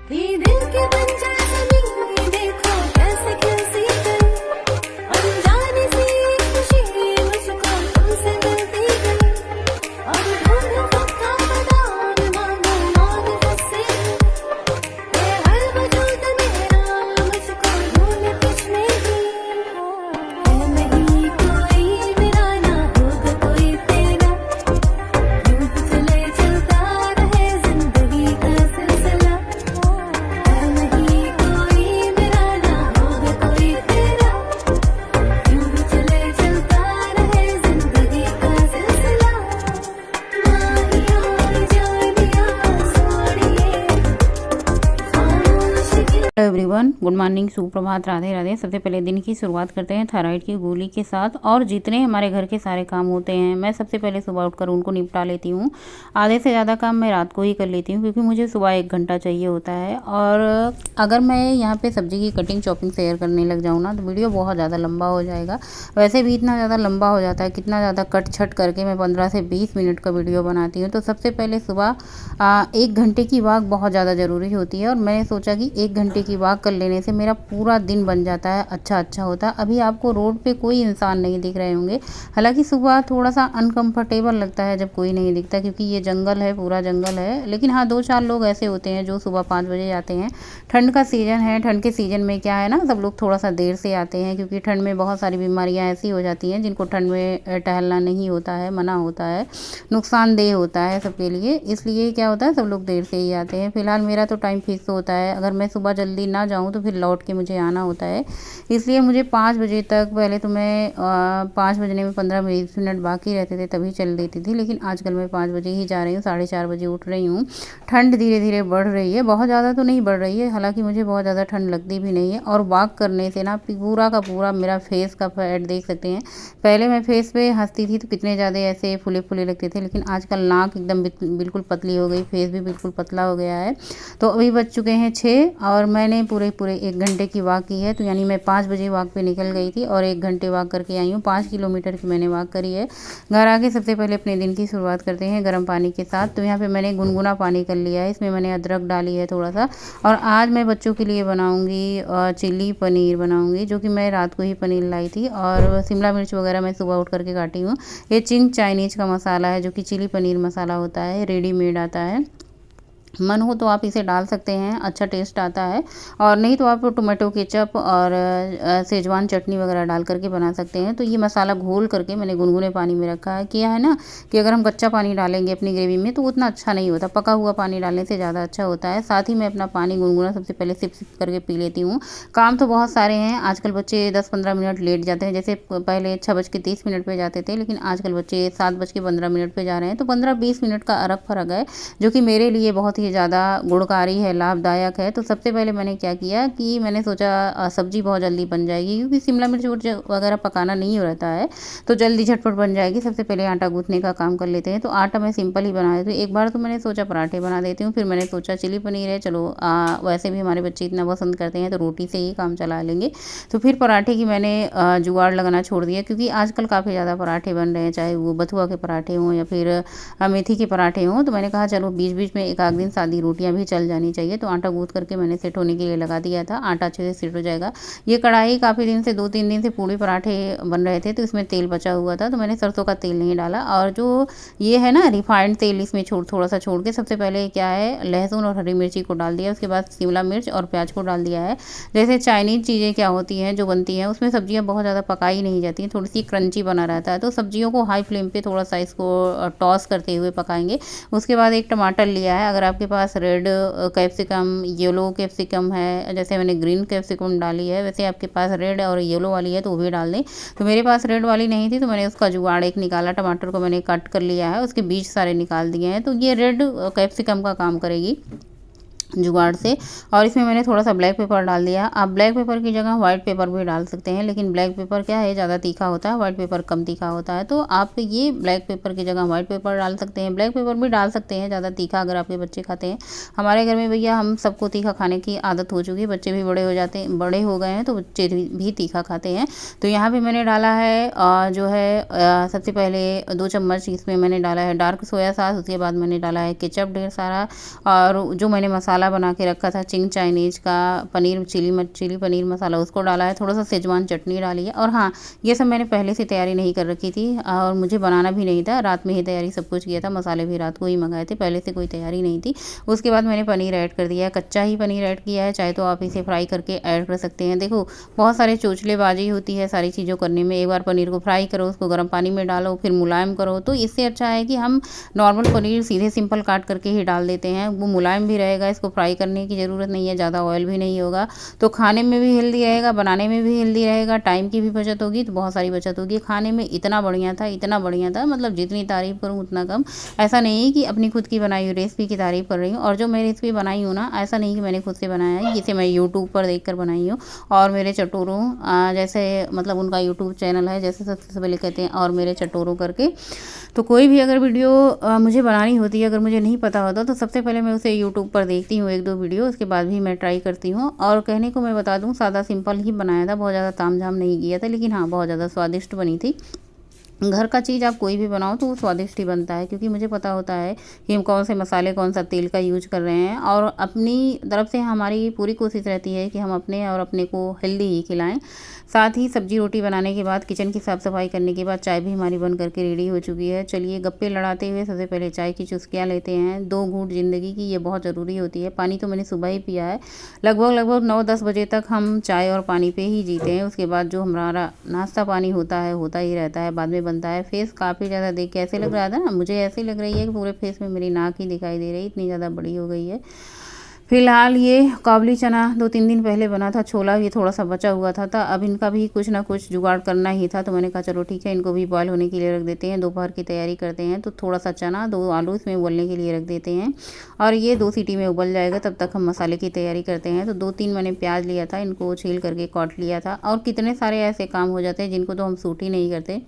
ये दिल के बंजर ज़मीं देखो कैसे कैसी गई, अनजाने सी खुशी मुझको तुमसे मिलती गई। अब ढूंढ पक्का मैदान मानो मान फंसे, ये हर वजूद मेरा मुझको ढूंढ तुझ में ही। है नहीं कोई मेरा ना होगा कोई तेरा, यूं ही चले चलता रहे जिंदगी का सिलसिला। है नहीं कोई मेरा ना होगा कोई तेरा, यूं ही चले चलता रहे जिंदगी का सिलसिला। माहिया जानिया सोनिए खामोश की। हेलो एवरीवन, गुड मॉर्निंग, सुप्रभात, राधे राधे। सबसे पहले दिन की शुरुआत करते हैं थायराइड की गोली के साथ। और जितने हमारे घर के सारे काम होते हैं मैं सबसे पहले सुबह उठकर उनको निपटा लेती हूँ। आधे से ज़्यादा काम मैं रात को ही कर लेती हूँ क्योंकि मुझे सुबह 1 घंटा चाहिए होता है। और अगर मैं यहाँ पे सब्ज़ी की कटिंग चॉपिंग शेयर करने लग जाऊँ ना तो वीडियो बहुत ज़्यादा लंबा हो जाएगा। वैसे भी इतना ज़्यादा लंबा हो जाता है, कितना ज़्यादा कट छट करके मैं 15 से 20 मिनट का वीडियो बनाती हूँ। तो सबसे पहले सुबह 1 घंटे की वॉक बहुत ज़्यादा ज़रूरी होती है और मैंने सोचा कि 1 घंटे की वॉक कर लेने से मेरा पूरा दिन बन जाता है, अच्छा होता है। अभी आपको रोड पे कोई इंसान नहीं दिख रहे होंगे, हालांकि सुबह थोड़ा सा अनकंफर्टेबल लगता है जब कोई नहीं दिखता क्योंकि ये जंगल है, पूरा जंगल है। लेकिन हाँ, 2-4 लोग ऐसे होते हैं जो सुबह 5 बजे आते हैं। ठंड का सीज़न है, ठंड के सीज़न में क्या है ना, सब लोग थोड़ा सा देर से आते हैं क्योंकि ठंड में बहुत सारी बीमारियाँ ऐसी हो जाती हैं जिनको ठंड में टहलना नहीं होता है, मना होता है, नुकसानदेह होता है सबके लिए। इसलिए क्या होता है, सब लोग देर से ही आते हैं। फिलहाल मेरा तो टाइम फिक्स होता है, अगर मैं सुबह जल्दी ना जाऊँ तो फिर लौट के मुझे आना होता है। इसलिए मुझे 5 बजे तक, पहले तो मैं 5 बजने में 15-20 मिनट बाकी रहते थे तभी चल देती थी, लेकिन आजकल मैं 5 बजे ही जा रही हूँ, 4:30 बजे उठ रही हूँ। ठंड धीरे धीरे बढ़ रही है, बहुत ज़्यादा तो नहीं बढ़ रही है, हालांकि मुझे बहुत ज़्यादा ठंड लगती भी नहीं है। और वॉक करने से ना पूरा का पूरा मेरा फेस का फैट देख सकते हैं। पहले मैं फेस पे हंसती थी तो कितने ज़्यादा ऐसे फूले फूले लगते थे, लेकिन आजकल नाक एकदम बिल्कुल पतली हो गई, फेस भी बिल्कुल पतला हो गया है। तो अभी बज चुके हैं 6 और मैंने पूरे 1 घंटे की वॉक की है। तो यानी मैं 5 बजे वॉक पे निकल गई थी और 1 घंटे वॉक करके आई हूँ। 5 किलोमीटर की मैंने वॉक करी है। घर आके सबसे पहले अपने दिन की शुरुआत करते हैं गर्म पानी के साथ। तो यहाँ पे मैंने गुनगुना पानी कर लिया है, इसमें मैंने अदरक डाली है थोड़ा सा। और आज मैं बच्चों के लिए बनाऊँगी चिल्ली पनीर बनाऊँगी, जो कि मैं रात को ही पनीर लाई थी। और शिमला मिर्च वगैरह मैं सुबह उठ करके काटी हूँ। ये चिंग चाइनीज़ का मसाला है जो कि चिली पनीर मसाला होता है, रेडीमेड आता है। मन हो तो आप इसे डाल सकते हैं, अच्छा टेस्ट आता है। और नहीं तो आप टोमेटो केचप और सेजवान चटनी वगैरह डाल करके बना सकते हैं। तो ये मसाला घोल करके मैंने गुनगुने पानी में रखा है। किया है ना कि अगर हम कच्चा पानी डालेंगे अपनी ग्रेवी में तो उतना अच्छा नहीं होता, पका हुआ पानी डालने से ज़्यादा अच्छा होता है। साथ ही मैं अपना पानी गुनगुना सबसे पहले सिप सिप करके पी लेती हूँ। काम तो बहुत सारे हैं, आजकल बच्चे 10-15 मिनट लेट जाते हैं। जैसे पहले 6:30 पर जाते थे, लेकिन आजकल बच्चे 7:15 पर जा रहे हैं। तो 15-20 मिनट का फ़र्क है, जो कि मेरे लिए बहुत ही ज़्यादा गुणकारी है, लाभदायक है। तो सबसे पहले मैंने क्या किया कि मैंने सोचा सब्ज़ी बहुत जल्दी बन जाएगी क्योंकि शिमला मिर्च वगैरह पकाना नहीं रहता है, तो जल्दी झटपट बन जाएगी। सबसे पहले आटा गूँथने का काम कर लेते हैं। तो आटा मैं सिंपल ही बना देती हूँ। एक बार तो मैंने सोचा पराठे बना देती हूँ, फिर मैंने सोचा चिली पनीर है, चलो वैसे भी हमारे बच्चे इतना पसंद करते हैं तो रोटी से ही काम चला लेंगे। तो फिर पराठे की मैंने जुगाड़ लगाना छोड़ दिया क्योंकि आजकल काफ़ी ज़्यादा पराठे बन रहे हैं, चाहे वो बथुआ के पराठे हों या फिर मेथी के पराठे हों। तो मैंने कहा चलो बीच बीच में एक आध दिन सादी रोटियां भी चल जानी चाहिए। तो आटा गूँथ करके मैंने सेट होने के लिए लगा दिया था, आटा अच्छे से सेट हो जाएगा। ये कढ़ाई काफ़ी दिन से 2-3 दिन से पूड़ी पराठे बन रहे थे तो इसमें तेल बचा हुआ था, तो मैंने सरसों का तेल नहीं डाला। और जो ये है ना रिफाइंड तेल, इसमें थोड़ा सा छोड़ के सबसे पहले क्या है, लहसुन और हरी मिर्ची को डाल दिया, उसके बाद शिमला मिर्च और प्याज को डाल दिया है। जैसे चाइनीज़ चीज़ें क्या होती हैं जो बनती हैं उसमें सब्जियाँ बहुत ज़्यादा पकाई नहीं जाती हैं, थोड़ी सी क्रंची बना रहता है। तो सब्जियों को हाई फ्लेम पे थोड़ा सा इसको टॉस करते हुए पकाएंगे। उसके बाद एक टमाटर लिया है, अगर आपके पास रेड कैप्सिकम, येलो कैप्सिकम है, जैसे मैंने ग्रीन कैप्सिकम डाली है, वैसे आपके पास रेड और येलो वाली है तो वो भी डाल दें। तो मेरे पास रेड वाली नहीं थी तो मैंने उसका जुगाड़ एक निकाला, टमाटर को मैंने कट कर लिया है, उसके बीज सारे निकाल दिए हैं। तो ये रेड कैप्सिकम का काम करेगी जुगाड़ से। और इसमें मैंने थोड़ा सा ब्लैक पेपर डाल दिया। आप ब्लैक पेपर की जगह वाइट पेपर भी डाल सकते हैं, लेकिन ब्लैक पेपर क्या है, ज़्यादा तीखा होता है, वाइट पेपर कम तीखा होता है। तो आप ये ब्लैक पेपर की जगह वाइट पेपर डाल सकते हैं, ब्लैक पेपर भी डाल सकते हैं ज़्यादा तीखा अगर आपके बच्चे खाते हैं। हमारे घर में भैया हम सबको तीखा खाने की आदत हो चुकी है, बच्चे भी बड़े हो गए हैं तो बच्चे भी तीखा खाते हैं। तो यहाँ पर मैंने डाला है जो है सबसे पहले 2 चम्मच इसमें मैंने डाला है डार्क सोया सॉस, उसके बाद मैंने डाला है केचप ढेर सारा, और जो मैंने मसाला मसाला बना के रखा था चिंग चाइनीज़ का, पनीर चिली पनीर मसाला उसको डाला है, थोड़ा सा सेजवान चटनी डाली है। और हाँ, ये सब मैंने पहले से तैयारी नहीं कर रखी थी और मुझे बनाना भी नहीं था, रात में ही तैयारी सब कुछ किया था, मसाले भी रात को ही मंगाए थे, पहले से कोई तैयारी नहीं थी। उसके बाद मैंने पनीर ऐड कर दिया है, कच्चा ही पनीर ऐड किया है, चाहे तो आप इसे फ्राई करके ऐड कर सकते हैं। देखो बहुत सारे चोचलेबाजी होती है सारी चीज़ों करने में, एक बार पनीर को फ्राई करो, उसको गर्म पानी में डालो, फिर मुलायम करो, तो इससे अच्छा है कि हम नॉर्मल पनीर सीधे सिंपल काट करके ही डाल देते हैं, वो मुलायम भी रहेगा, इसको फ्राई करने की ज़रूरत नहीं है, ज़्यादा ऑयल भी नहीं होगा, तो खाने में भी हेल्दी रहेगा, बनाने में भी हेल्दी रहेगा, टाइम की भी बचत होगी, तो बहुत सारी बचत होगी। खाने में इतना बढ़िया था, मतलब जितनी तारीफ़ करूँ उतना कम। ऐसा नहीं कि अपनी खुद की बनाई हुई रेसिपी की तारीफ़ कर रही हूँ, और जो मैं रेसिपी बनाई हूँ ना, ऐसा नहीं कि मैंने खुद से बनाया है, जिसे मैं यूट्यूब पर देख कर बनाई हूँ। और मेरे चटोरों जैसे मतलब उनका यूट्यूब चैनल है, जैसे सबसे पहले कहते हैं और मेरे चटोरों करके, तो कोई भी अगर वीडियो मुझे बनानी होती है, अगर मुझे नहीं पता होता, तो सबसे पहले मैं उसे यूट्यूब पर देखती हूँ 1-2 वीडियो, उसके बाद भी मैं ट्राई करती हूँ। और कहने को मैं बता दूँ, सादा सिंपल ही बनाया था, बहुत ज़्यादा तामझाम नहीं किया था, लेकिन हाँ बहुत ज़्यादा स्वादिष्ट बनी थी। घर का चीज़ आप कोई भी बनाओ तो वो स्वादिष्ट ही बनता है, क्योंकि मुझे पता होता है कि हम कौन से मसाले कौन सा तेल का यूज कर रहे हैं, और अपनी तरफ से हमारी पूरी कोशिश रहती है कि हम अपने और अपने को हेल्दी ही खिलाएं। साथ ही सब्जी रोटी बनाने के बाद, किचन की साफ़ सफाई करने के बाद, चाय भी हमारी बन करके रेडी हो चुकी है। चलिए गप्पे लड़ाते हुए सबसे पहले चाय की चुस्कियाँ लेते हैं। 2 घूंट ज़िंदगी की ये बहुत ज़रूरी होती है। पानी तो मैंने सुबह ही पिया है, लगभग 9-10 बजे तक हम चाय और पानी पे ही जीते हैं। उसके बाद जो हमारा नाश्ता पानी होता ही रहता है, बाद में बनता है। फेस काफ़ी ज़्यादा देख के ऐसे लग रहा था ना, मुझे ऐसे लग रही है कि पूरे फेस में मेरी नाक ही दिखाई दे रही, इतनी ज़्यादा बड़ी हो गई है। फिलहाल ये काबुली चना 2-3 दिन पहले बना था, छोला ये थोड़ा सा बचा हुआ था, अब इनका भी कुछ ना कुछ जुगाड़ करना ही था, तो मैंने कहा चलो ठीक है, इनको भी बॉयल होने के लिए रख देते हैं। दोपहर की तैयारी करते हैं, तो थोड़ा सा चना 2 आलू इसमें उबलने के लिए रख देते हैं, और ये 2 सीटी में उबल जाएगा, तब तक हम मसाले की तैयारी करते हैं। तो 2-3 मैंने प्याज लिया था, इनको छील करके काट लिया था, और कितने सारे ऐसे काम हो जाते हैं जिनको तो हम सूट ही नहीं करते।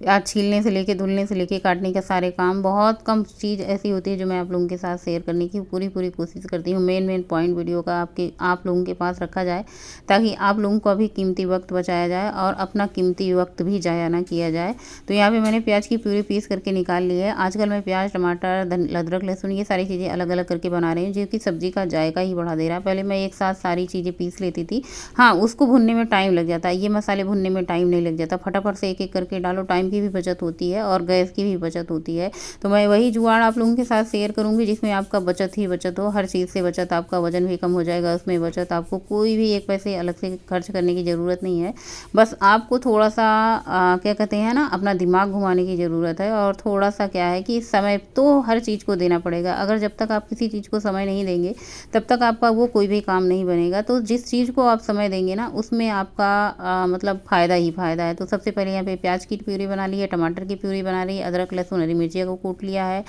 प्याज छीलने से लेके, धुलने से लेके, काटने के सारे काम, बहुत कम चीज़ ऐसी होती है जो मैं आप लोगों के साथ शेयर करने की पूरी कोशिश करती हूँ। मेन पॉइंट वीडियो का आप लोगों के पास रखा जाए, ताकि आप लोगों का भी कीमती वक्त बचाया जाए और अपना कीमती वक्त भी ज़ाया ना किया जाए। तो यहाँ पे मैंने प्याज की प्यूरी पीस करके निकाल ली है। आजकल मैं प्याज, टमाटर, अदरक, लहसुन ये सारी चीज़ें अलग अलग करके बना रही हूँ, जो कि सब्ज़ी का जायका ही बढ़ा दे रहा है। पहले मैं एक साथ सारी चीज़ें पीस लेती थी, हाँ उसको भुनने में टाइम लग जाता है, ये मसाले भुनने में टाइम नहीं लग जाता, फटाफट से एक एक करके डालो, टाइम की भी बचत होती है और गैस की भी बचत होती है। तो मैं वही जुगाड़ आप लोगों के साथ शेयर करूंगी, जिसमें आपका बचत ही बचत हो, हर चीज़ से बचत, आपका वजन भी कम हो जाएगा उसमें बचत, आपको कोई भी एक पैसे अलग से खर्च करने की ज़रूरत नहीं है। बस आपको थोड़ा सा क्या कहते हैं ना, अपना दिमाग घुमाने की ज़रूरत है, और थोड़ा सा क्या है कि समय तो हर चीज़ को देना पड़ेगा। अगर जब तक आप किसी चीज़ को समय नहीं देंगे, तब तक आपका वो कोई भी काम नहीं बनेगा। तो जिस चीज़ को आप समय देंगे ना, उसमें आपका मतलब फ़ायदा ही फ़ायदा है। तो सबसे पहले यहाँ पे प्याज की प्यूरी बना ली है, टमाटर की प्यूरी बना ली है, अदरक, लहसुन, हरी मिर्ची को कूट लिया है,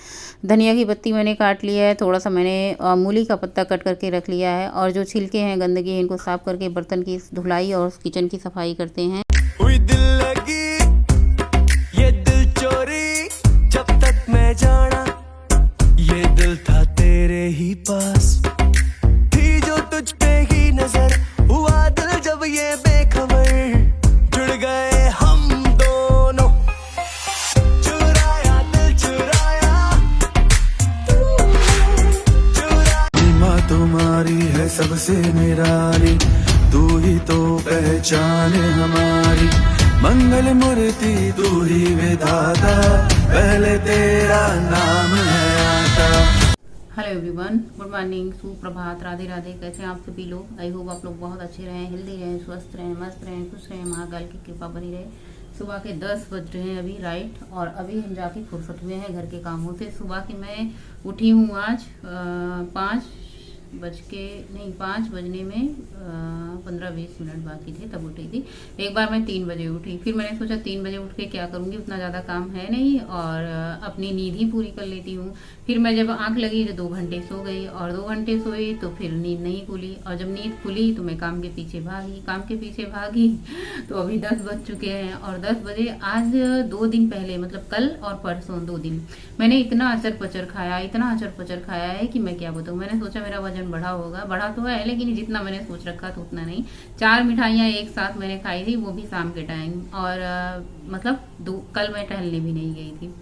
धनिया की पत्ती मैंने काट लिया है, थोड़ा सा मैंने मूली का पत्ता कट करके रख लिया है, और जो छिलके हैं गंदगी है इनको साफ़ करके बर्तन की धुलाई और किचन की सफाई करते हैं। हुई दिल लगी ये दिल चोरी, जब तक मैं जाना ये दिल था तेरे ही पास, थी जो तुझ पे ही नजर, हुआ दिल जब ये बेखबर, जुड़ गए हम दोनों, चुराया दिल चुराया, माँ तुम्हारी है सबसे निराली, तू ही तो पहचान हमारी, मंगल मूर्ति तू ही विधाता, पहले तेरा नाम है आता। हेलो एवरीवन, गुड मॉर्निंग, सुप्रभात, राधे राधे। कैसे हैं आप सभी लोग? आई होप आप लोग बहुत अच्छे रहें, हेल्दी रहें, स्वस्थ रहें, मस्त रहें, खुश रहें, महाकाल की कृपा बनी रहे। सुबह के 10 बज रहे हैं अभी, राइट, और अभी हम जाके फुर्सत हुए हैं घर के कामों से। सुबह की मैं उठी हूँ आज 5 बजने में 15-20 मिनट बाकी थे, तब उठी थी। एक बार मैं 3 बजे उठी, फिर मैंने सोचा 3 बजे उठ के क्या करूँगी, उतना ज़्यादा काम है नहीं, और अपनी नींद ही पूरी कर लेती हूँ। फिर मैं जब आंख लगी तो 2 घंटे सो गई, और 2 घंटे सोई तो फिर नींद नहीं खुली, और जब नींद खुली तो मैं काम के पीछे भागी तो अभी 10 बज चुके हैं। और 10 बजे आज 2 दिन पहले, मतलब कल और परसों 2 दिन मैंने इतना अचर पचर खाया है कि मैं क्या बताऊँ। मैंने सोचा मेरा वजन बढ़ा तो है, लेकिन जितना मैंने सोच रखा था उतना नहीं। 4 मिठाइयाँ एक साथ मैंने खाई थी, वो भी शाम के टाइम, और मतलब कल मैं टहलने भी नहीं गई थी।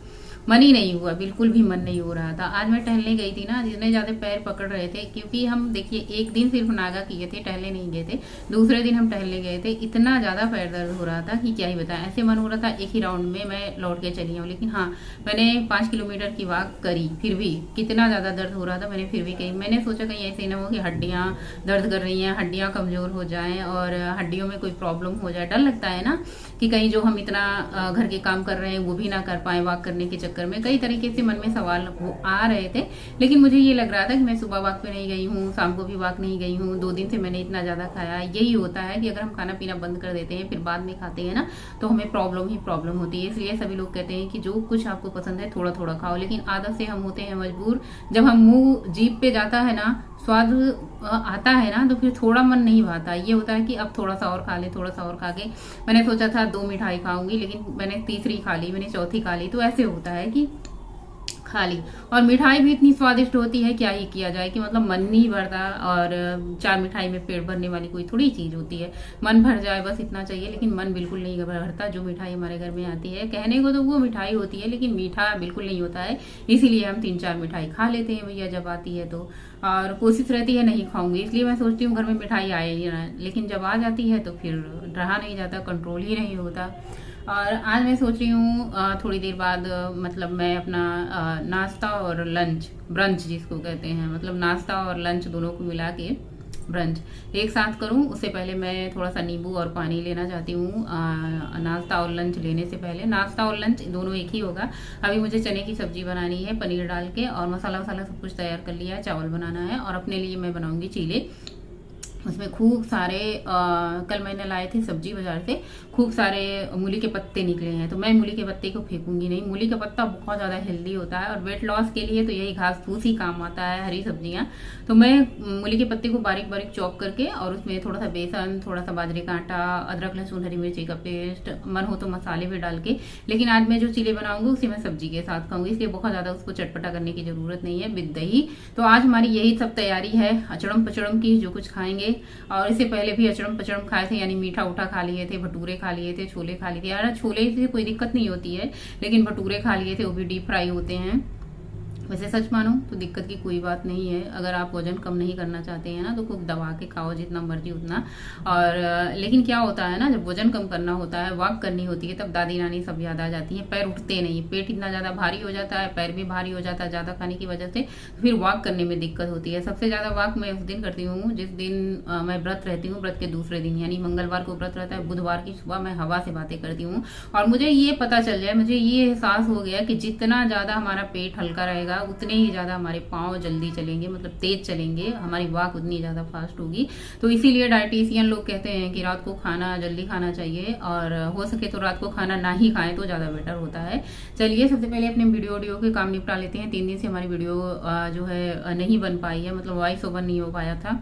मन ही नहीं हुआ, बिल्कुल भी मन नहीं हो रहा था। आज मैं टहलने गई थी ना, जितने ज़्यादा पैर पकड़ रहे थे, क्योंकि हम देखिए एक दिन सिर्फ नागा किए थे, टहलने नहीं गए थे। दूसरे दिन हम टहलने गए थे, इतना ज़्यादा पैर दर्द हो रहा था कि क्या ही बताएं। ऐसे मन हो रहा था एक ही राउंड में मैं लौट के चली आऊँ, लेकिन हाँ मैंने 5 किलोमीटर की वॉक करी, फिर भी कितना ज़्यादा दर्द हो रहा था, मैंने फिर भी कही। मैंने सोचा कहीं ऐसे ना हो कि हड्डियाँ दर्द कर रही हैं, हड्डियाँ कमज़ोर हो जाएं और हड्डियों में कोई प्रॉब्लम हो जाए। डर लगता है ना कि कहीं जो हम इतना घर के काम कर रहे हैं वो भी ना कर पाए वॉक करने के चक्कर में। कई तरीके से मन में सवाल आ रहे थे, लेकिन मुझे ये लग रहा था कि मैं सुबह वॉक पे नहीं गई हूँ, शाम को भी वॉक नहीं गई हूँ, 2 दिन से मैंने इतना ज़्यादा खाया। यही होता है कि अगर हम खाना पीना बंद कर देते हैं फिर बाद में खाते हैं ना, तो हमें प्रॉब्लम ही प्रॉब्लम होती है। इसलिए सभी लोग कहते हैं कि जो कुछ आपको पसंद है थोड़ा थोड़ा खाओ, लेकिन आदत से हम होते हैं मजबूर। जब हम मुंह जीभ पे जाता है ना, स्वाद आता है ना, तो फिर थोड़ा मन नहीं भाता। ये होता है कि अब थोड़ा सा और खा ले, थोड़ा सा और खा के। मैंने सोचा था 2 मिठाई खाऊंगी, लेकिन मैंने तीसरी खा ली, मैंने चौथी खा ली। तो ऐसे होता है कि खा ली। और मिठाई भी इतनी स्वादिष्ट होती है, क्या ही किया जाए कि मतलब मन नहीं भरता। और 4 मिठाई में पेट भरने वाली कोई थोड़ी चीज़ होती है, मन भर जाए बस इतना चाहिए, लेकिन मन बिल्कुल नहीं भरता। जो मिठाई हमारे घर में आती है, कहने को तो वो मिठाई होती है, लेकिन मीठा बिल्कुल नहीं होता है। इसीलिए हम 3-4 मिठाई खा लेते हैं भैया जब आती है तो। और कोशिश रहती है नहीं खाऊंगी, इसलिए मैं सोचती हूँ घर में मिठाई आए ही ना, लेकिन जब आ जाती है तो फिर रहा नहीं जाता, कंट्रोल ही नहीं होता। और आज मैं सोच रही हूँ थोड़ी देर बाद मतलब मैं अपना नाश्ता और लंच, ब्रंच जिसको कहते हैं, मतलब नाश्ता और लंच दोनों को मिला के ब्रंच एक साथ करूं। उससे पहले मैं थोड़ा सा नींबू और पानी लेना चाहती हूँ नाश्ता और लंच लेने से पहले। नाश्ता और लंच दोनों एक ही होगा। अभी मुझे चने की सब्जी बनानी है पनीर डाल के, और मसाला वसाला सब कुछ तैयार कर लिया है। चावल बनाना है और अपने लिए मैं बनाऊंगी चीले। उसमें खूब सारे कल मैंने लाए थे सब्जी बाजार से, खूब सारे मूली के पत्ते निकले हैं, तो मैं मूली के पत्ते को फेंकूंगी नहीं। मूली का पत्ता बहुत ज़्यादा हेल्दी होता है और वेट लॉस के लिए तो यही घास फूस ही काम आता है, हरी सब्जियां। तो मैं मूली के पत्ते को बारीक बारीक चॉप करके और उसमें थोड़ा सा बेसन, थोड़ा सा बाजरे का आटा, अदरक लहसुन हरी मिर्ची का पेस्ट, मन हो तो मसाले भी डाल के। लेकिन आज मैं जो चीले बनाऊंगी उसे मैं सब्जी के साथ खाऊंगी, इसलिए बहुत ज़्यादा उसको चटपटा करने की जरूरत नहीं है विद दही। तो आज हमारी यही सब तैयारी है अचड़म पचड़म की, जो कुछ खाएंगे। और इससे पहले भी अचड़म पचड़म खाए थे, यानी मीठा उठा खा लिए थे, भटूरे खा लिए थे, छोले खा लिए थे। यार छोले से कोई दिक्कत नहीं होती है, लेकिन भटूरे खा लिए थे, वो भी डीप फ्राई होते हैं। वैसे सच मानो तो दिक्कत की कोई बात नहीं है। अगर आप वजन कम नहीं करना चाहते हैं ना, तो खूब दबा के खाओ जितना मर्जी उतना। और लेकिन क्या होता है ना, जब वजन कम करना होता है, वॉक करनी होती है, तब दादी नानी सब याद आ जाती है। पैर उठते नहीं, पेट इतना ज़्यादा भारी हो जाता है, पैर भी भारी हो जाता है ज़्यादा खाने की वजह से, फिर वॉक करने में दिक्कत होती है। सबसे ज़्यादा वॉक मैं उस दिन करती हूँ जिस दिन मैं व्रत रहती हूँ, व्रत के दूसरे दिन, यानी मंगलवार को व्रत रहता है, बुधवार की सुबह मैं हवा से बातें करती हूँ। और मुझे ये पता चल जाए, मुझे ये एहसास हो गया कि जितना ज़्यादा हमारा पेट हल्का रहेगा उतने ही ज़्यादा हमारे पाँव जल्दी चलेंगे, मतलब तेज चलेंगे, हमारी वॉक उतनी ज़्यादा फास्ट होगी। तो इसीलिए डाइटिशियन लोग कहते हैं कि रात को खाना जल्दी खाना चाहिए, और हो सके तो रात को खाना ना ही खाएं तो ज़्यादा बेटर होता है। चलिए सबसे पहले अपने वीडियो के काम निपटा लेते हैं। 3 दिन से हमारी वीडियो जो है नहीं बन पाई है, मतलब वॉइस ओवर नहीं हो पाया था,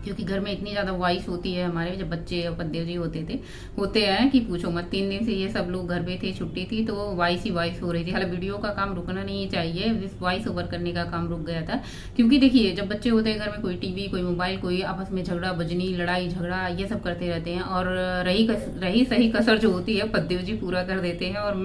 क्योंकि घर में इतनी ज़्यादा वॉइस होती है हमारे। जब बच्चे पद्देव जी होते हैं कि पूछो मत। 3 दिन से ये सब लोग घर पे थे, छुट्टी थी, तो वॉइस ही वॉइस हो रही थी। हालांकि वीडियो का काम रुकना नहीं चाहिए, वॉइस ओवर करने का काम रुक गया था। क्योंकि देखिए जब बच्चे होते हैं घर में, कोई टीवी, कोई मोबाइल, कोई आपस में झगड़ा बजनी, लड़ाई झगड़ा, ये सब करते रहते हैं। और रही सही कसर जो होती है पद्देव जी पूरा कर देते हैं। और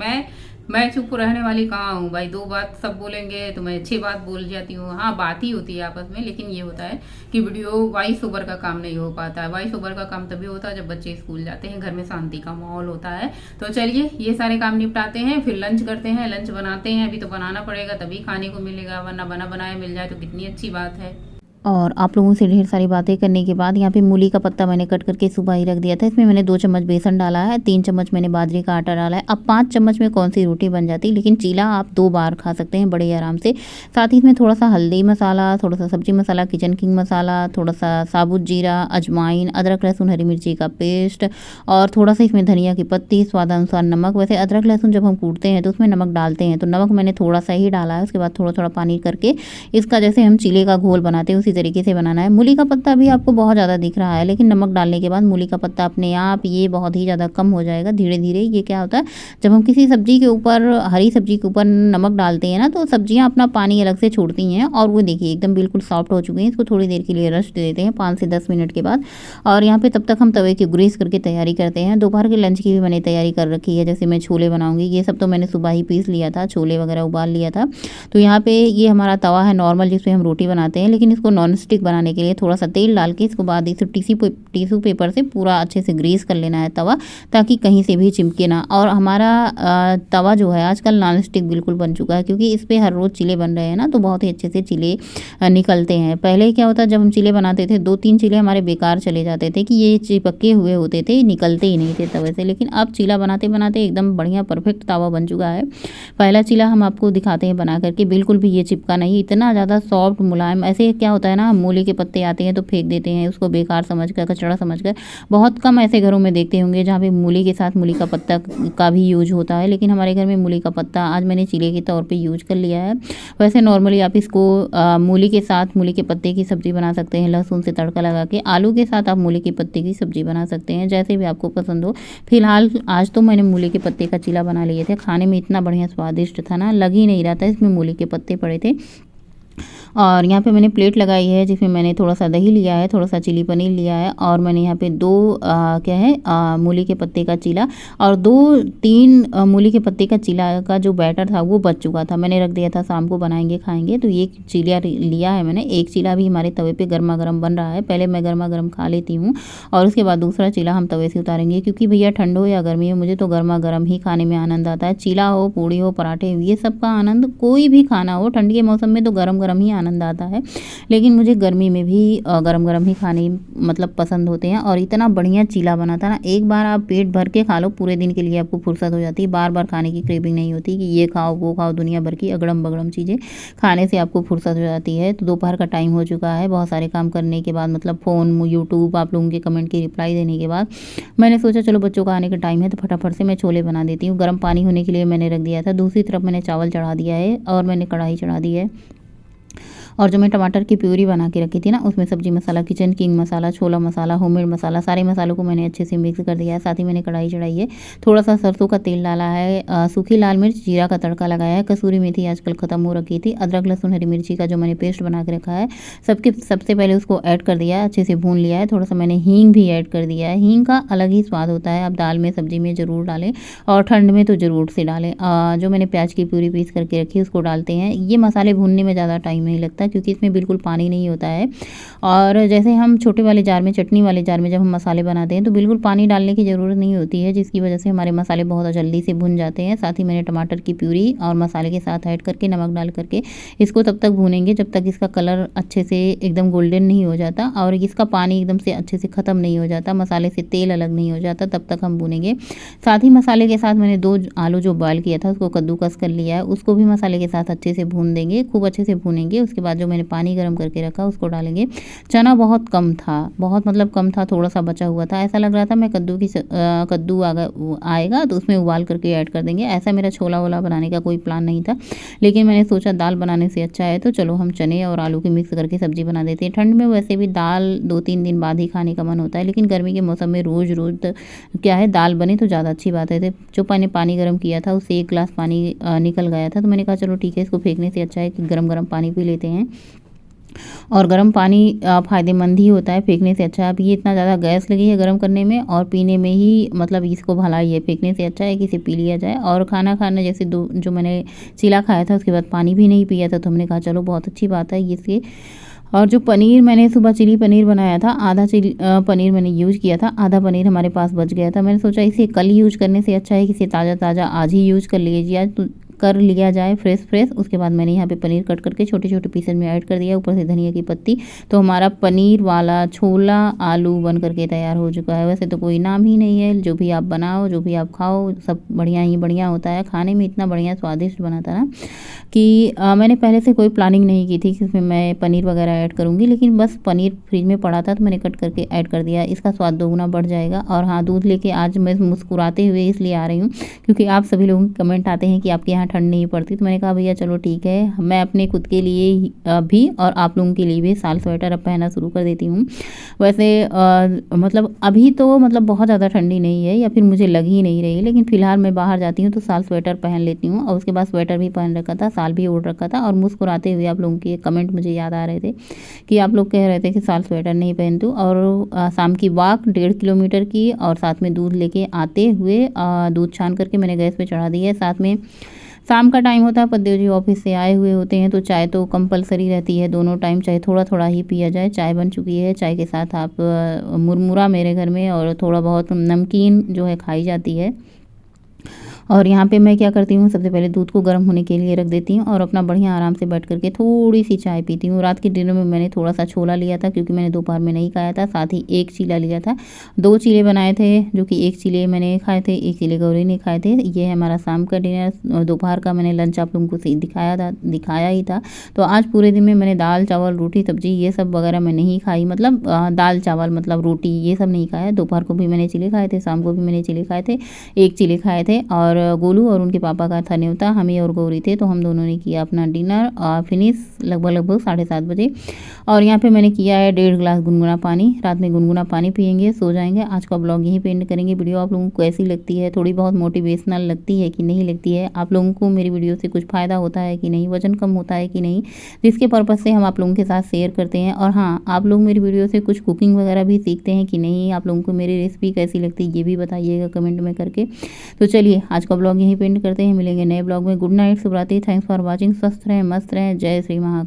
मैं चुप रहने वाली कहाँ हूँ भाई। 2 बात सब बोलेंगे तो मैं 6 बात बोल जाती हूँ। हाँ बात ही होती है आपस में, लेकिन ये होता है कि वीडियो वॉइस ओवर का काम नहीं हो पाता है। वॉइस ओवर का काम तभी होता है जब बच्चे स्कूल जाते हैं, घर में शांति का माहौल होता है। तो चलिए ये सारे काम निपटाते हैं, फिर लंच करते हैं। लंच बनाते हैं, अभी तो बनाना पड़ेगा तभी खाने को मिलेगा, वरना बना बनाया मिल जाए तो कितनी अच्छी बात है। और आप लोगों से ढेर सारी बातें करने के बाद यहाँ पे मूली का पत्ता मैंने कट करके सुबह ही रख दिया था। इसमें मैंने 2 चम्मच बेसन डाला है, 3 चम्मच मैंने बाजरे का आटा डाला है। अब 5 चम्मच में कौन सी रोटी बन जाती, लेकिन चीला आप 2 बार खा सकते हैं बड़े आराम से। साथ ही इसमें थोड़ा सा हल्दी मसाला, थोड़ा सा सब्जी मसाला, किचन किंग मसाला, थोड़ा सा साबुत जीरा, अजवाइन, अदरक लहसुन हरी मिर्ची का पेस्ट, और थोड़ा सा इसमें धनिया की पत्ती, स्वादानुसार नमक। वैसे अदरक लहसुन जब हम कूटते हैं तो उसमें नमक डालते हैं, तो नमक मैंने थोड़ा सा ही डाला है। उसके बाद थोड़ा थोड़ा पानी करके इसका जैसे हम चीले का घोल बनाते हैं उसी तरीके से बनाना है। मूली का पत्ता भी आपको बहुत ज़्यादा दिख रहा है, लेकिन नमक डालने के बाद मूली का पत्ता अपने आप ये बहुत ही ज़्यादा कम हो जाएगा धीरे धीरे। ये क्या होता है, जब हम किसी सब्जी के ऊपर, हरी सब्जी के ऊपर नमक डालते हैं ना, तो सब्जियां अपना पानी अलग से छोड़ती हैं। और वो देखिए एकदम बिल्कुल सॉफ्ट हो चुकी हैं। इसको थोड़ी देर के लिए रेस्ट दे देते हैं 5 से 10 मिनट के बाद। और यहाँ पे तब तक हम तवे की ग्रीस करके तैयारी करते हैं। दोपहर के लंच की भी मैंने तैयारी कर रखी है। जैसे मैं छोले बनाऊंगी, ये सब तो मैंने सुबह ही पीस लिया था, छोले वगैरह उबाल लिया था। तो यहाँ पे ये हमारा तवा है नॉर्मल, जिसपे हम रोटी बनाते हैं, लेकिन इसको नॉन स्टिक बनाने के लिए थोड़ा सा तेल डाल के इसको बाद इसे टिश्यू पेपर से पूरा अच्छे से ग्रीस कर लेना है तवा, ताकि कहीं से भी चिपके ना। और हमारा तवा जो है आजकल नॉन स्टिक बिल्कुल बन चुका है, क्योंकि इस पर हर रोज़ चीले बन रहे हैं ना, तो बहुत ही अच्छे से चीले निकलते हैं। पहले क्या होता, जब हम चीले बनाते थे 2-3 चीले हमारे बेकार चले जाते थे कि ये चिपके हुए होते थे, निकलते ही नहीं थे तवे से। लेकिन अब चीला बनाते बनाते एकदम बढ़िया परफेक्ट तवा बन चुका है। पहला चीला हम आपको दिखाते हैं बना करके, बिल्कुल भी ये चिपका नहीं, इतना ज़्यादा सॉफ्ट मुलायम। ऐसे क्या होता है ना, मूली के पत्ते आते हैं तो फेंक देते हैं उसको बेकार समझकर, कचड़ा समझकर। बहुत कम ऐसे घरों में देखते होंगे जहाँ पे मूली के साथ मूली का पत्ता का भी यूज होता है, लेकिन हमारे घर में मूली का पत्ता आज मैंने चीले के तौर पे यूज कर लिया है। वैसे नॉर्मली आप इसको मूली के साथ मूली के पत्ते की सब्ज़ी बना सकते हैं, लहसुन से तड़का लगा के। आलू के साथ आप मूली के पत्ते की सब्ज़ी बना सकते हैं, जैसे भी आपको पसंद हो। फिलहाल आज तो मैंने मूली के पत्ते का चीला बना लिए थे। खाने में इतना बढ़िया स्वादिष्ट था ना, लग ही नहीं रहा था इसमें मूली के पत्ते पड़े थे। और यहाँ पे मैंने प्लेट लगाई है, जिसमें मैंने थोड़ा सा दही लिया है, थोड़ा सा चिली पनीर लिया है, और मैंने यहाँ पे 2 मूली के पत्ते का चीला और 2-3 मूली के पत्ते का चीला का जो बैटर था वो बच चुका था, मैंने रख दिया था शाम को बनाएंगे खाएंगे। तो ये चीला लिया है मैंने। एक चीला भी हमारे तवे पे गर्मा गर्म बन रहा है, पहले मैं गर्मा गर्म खा लेती हूँ और उसके बाद दूसरा चीला हम तवे से उतारेंगे, क्योंकि भैया ठंड हो या गर्मी हो, मुझे तो गर्मा गर्म ही खाने में आनंद आता है। चीला हो, पूड़ी हो, पराठे, ये सब का आनंद, कोई भी खाना हो ठंड के मौसम में तो गर्म गर्म ही आनंद आता है। लेकिन मुझे गर्मी में भी गरम गरम ही खाने मतलब पसंद होते हैं। और इतना बढ़िया चीला बना था ना, एक बार आप पेट भर के खा लो, पूरे दिन के लिए आपको फुर्सत हो जाती है। बार बार खाने की क्रेविंग नहीं होती कि ये खाओ वो खाओ, दुनिया भर की अगड़म बगड़म चीज़ें खाने से आपको फुर्सत हो जाती है। तो दोपहर का टाइम हो चुका है, बहुत सारे काम करने के बाद, मतलब फ़ोन, यूट्यूब, आप लोगों के कमेंट की रिप्लाई देने के बाद मैंने सोचा चलो बच्चों का आने का टाइम है तो फटाफट से मैं छोले बना देती हूँ। गर्म पानी होने के लिए मैंने रख दिया था। दूसरी तरफ मैंने चावल चढ़ा दिया है और मैंने कढ़ाई चढ़ा दी है। और जो मैं टमाटर की प्यूरी बना के रखी थी ना, उसमें सब्जी मसाला, किचन किंग मसाला, छोला मसाला, होममेड मसाला, सारे मसालों को मैंने अच्छे से मिक्स कर दिया है। साथ ही मैंने कढ़ाई चढ़ाई है, थोड़ा सा सरसों का तेल डाला है, सूखी लाल मिर्च, जीरा का तड़का लगाया है, कसूरी मेथी आजकल ख़त्म हो रखी थी, अदरक लहसुन हरी मिर्ची का जो मैंने पेस्ट बना के रखा है, सबसे पहले उसको ऐड कर दिया है, अच्छे से भून लिया है। थोड़ा सा मैंने हींग भी ऐड कर दिया है। हींग का अलग ही स्वाद होता है, आप दाल में सब्जी में ज़रूर डालें और ठंड में तो ज़रूर से डालें। जो मैंने प्याज की प्यूरी पीस करके रखी है उसको डालते हैं। ये मसाले भूनने में ज़्यादा टाइम नहीं लगता, क्योंकि इसमें बिल्कुल पानी नहीं होता है। और जैसे हम छोटे वाले जार में, चटनी वाले जार में जब हम मसाले बनाते हैं तो बिल्कुल पानी डालने की ज़रूरत नहीं होती है, जिसकी वजह से हमारे मसाले बहुत जल्दी से भुन जाते हैं। साथ ही मैंने टमाटर की प्यूरी और मसाले के साथ ऐड करके नमक डाल करके इसको तब तक भूनेंगे जब तक इसका कलर अच्छे से एकदम गोल्डन नहीं हो जाता और इसका पानी एकदम से अच्छे से ख़त्म नहीं हो जाता, मसाले से तेल अलग नहीं हो जाता, तब तक हम भूनेंगे। साथ ही मसाले के साथ मैंने 2 आलू जो बॉयल किया था उसको कद्दूकस कर लिया है, उसको भी मसाले के साथ अच्छे से भून देंगे, खूब अच्छे से भूनेंगे। उसके बाद जो मैंने पानी गर्म करके रखा उसको डालेंगे। चना बहुत कम था, बहुत मतलब कम था, थोड़ा सा बचा हुआ था। ऐसा लग रहा था मैं कद्दू आएगा तो उसमें उबाल करके ऐड कर देंगे। ऐसा मेरा छोला वोला बनाने का कोई प्लान नहीं था, लेकिन मैंने सोचा दाल बनाने से अच्छा है तो चलो हम चने और आलू की मिक्स करके सब्जी बना देते हैं। ठंड में वैसे भी दाल 2-3 दिन बाद ही खाने का मन होता है, लेकिन गर्मी के मौसम में रोज़ रोज़ क्या है, दाल बने तो ज़्यादा अच्छी बात है। जो मैंने पानी गर्म किया था उससे 1 गिलास पानी निकल गया था, तो मैंने कहा चलो ठीक है, इसको फेंकने से अच्छा है कि गर्म गर्म पानी पी लेते हैं। और गर्म पानी फ़ायदेमंद ही होता है, फेंकने से अच्छा। अब ये इतना ज़्यादा गैस लगी है गर्म करने में और पीने में ही, मतलब इसको भलाई है, फेंकने से अच्छा है कि इसे पी लिया जाए। और खाना जैसे जो मैंने चीला खाया था उसके बाद पानी भी नहीं पिया था, तो हमने कहा चलो बहुत अच्छी बात है इससे। और जो पनीर मैंने सुबह चिली पनीर बनाया था, आधा पनीर मैंने यूज़ किया था, आधा पनीर हमारे पास बच गया था। मैंने सोचा इसे कल यूज़ करने से अच्छा है कि इसे ताज़ा आज ही यूज़ कर लिया जाए फ्रेश। उसके बाद मैंने यहाँ पे पनीर कट करके छोटे छोटे पीसेस में ऐड कर दिया, ऊपर से धनिया की पत्ती। तो हमारा पनीर वाला छोला आलू बन करके तैयार हो चुका है। वैसे तो कोई नाम ही नहीं है, जो भी आप बनाओ, जो भी आप खाओ, सब बढ़िया ही बढ़िया होता है। खाने में इतना बढ़िया स्वादिष्ट बना था ना कि मैंने पहले से कोई प्लानिंग नहीं की थी कि इसमें मैं पनीर वगैरह ऐड करूँगी, लेकिन बस पनीर फ्रिज में पड़ा था तो मैंने कट करके ऐड कर दिया। इसका स्वाद 2 गुना बढ़ जाएगा। और हाँ, दूध लेके आज मैं मुस्कुराते हुए इसलिए आ रही हूँ क्योंकि आप सभी लोगों के कमेंट आते हैं कि आपके यहाँ यहाँ ठंड नहीं पड़ती। तो मैंने कहा भैया चलो ठीक है, मैं अपने खुद के लिए भी और आप लोगों के लिए भी साल स्वेटर अब पहनना शुरू कर देती हूँ। वैसे मतलब अभी तो मतलब बहुत ज़्यादा ठंडी नहीं है या फिर मुझे लग ही नहीं रही, लेकिन फ़िलहाल मैं बाहर जाती हूँ तो साल स्वेटर पहन लेती हूँ। और उसके बाद स्वेटर भी पहन रखा था, साल भी ओढ़ रखा था। और मुस्कुराते हुए आप लोगों के कमेंट मुझे याद आ रहे थे कि आप लोग कह रहे थे कि साल स्वेटर नहीं पहनती हूँ। और शाम की वॉक 1.5 किलोमीटर की और साथ में दूध लेके आते हुए दूध छान करके मैंने गैस पे चढ़ा दी है। साथ में शाम का टाइम होता है, पतिदेव जी ऑफिस से आए हुए होते हैं तो चाय तो कंपलसरी रहती है, दोनों टाइम चाहे थोड़ा थोड़ा ही पिया जाए। चाय बन चुकी है, चाय के साथ आप मुरमुरा मेरे घर में और थोड़ा बहुत नमकीन जो है खाई जाती है। और यहाँ पे मैं क्या करती हूँ, सबसे पहले दूध को गर्म होने के लिए रख देती हूँ और अपना बढ़िया आराम से बैठ करके थोड़ी सी चाय पीती हूँ। रात के डिनर में मैंने थोड़ा सा छोला लिया था क्योंकि मैंने दोपहर में नहीं खाया था, साथ ही 1 चीला लिया था। 2 चीले बनाए थे जो कि 1 चीले मैंने खाए थे, 1 चीले गौरी ने खाए थे। ये है हमारा शाम का डिनर। दोपहर का मैंने लंच आप लोगों को दिखाया ही था। तो आज पूरे दिन में मैंने दाल चावल रोटी सब्जी ये सब वगैरह मैं नहीं खाई, मतलब दाल चावल मतलब रोटी ये सब नहीं खाया। दोपहर को भी मैंने चीले खाए थे, शाम को भी मैंने चीले खाए थे, 1 चीले खाए थे। और गोलू और उनके पापा का था न्योता, हमें और गौरी थे, तो हम दोनों ने किया अपना डिनर फिनिश लगभग 7:30 बजे। और यहाँ पे मैंने किया है 1.5 गिलास गुनगुना पानी। रात में गुनगुना पानी पियेंगे, सो जाएंगे। आज का ब्लॉग यहीं पे एंड करेंगे। वीडियो आप लोगों को कैसी लगती है, थोड़ी बहुत मोटिवेशनल लगती है कि नहीं लगती है, आप लोगों को मेरी वीडियो से कुछ फ़ायदा होता है कि नहीं, वजन कम होता है कि नहीं, जिसके पर्पज़ से हम आप लोगों के साथ शेयर करते हैं। और हाँ, आप लोग मेरी वीडियो से कुछ कुकिंग वगैरह भी सीखते हैं कि नहीं, आप लोगों को मेरी रेसिपी कैसी लगती है ये भी बताइएगा कमेंट में करके। तो चलिए आज का ब्लॉग यहीं पे एंड करते हैं, मिलेंगे नए ब्लॉग में। गुड नाइट, शुभ रात्रि, थैंक्स फॉर वॉचिंग। स्वस्थ रहें, मस्त रहें, जय श्री महाकाल।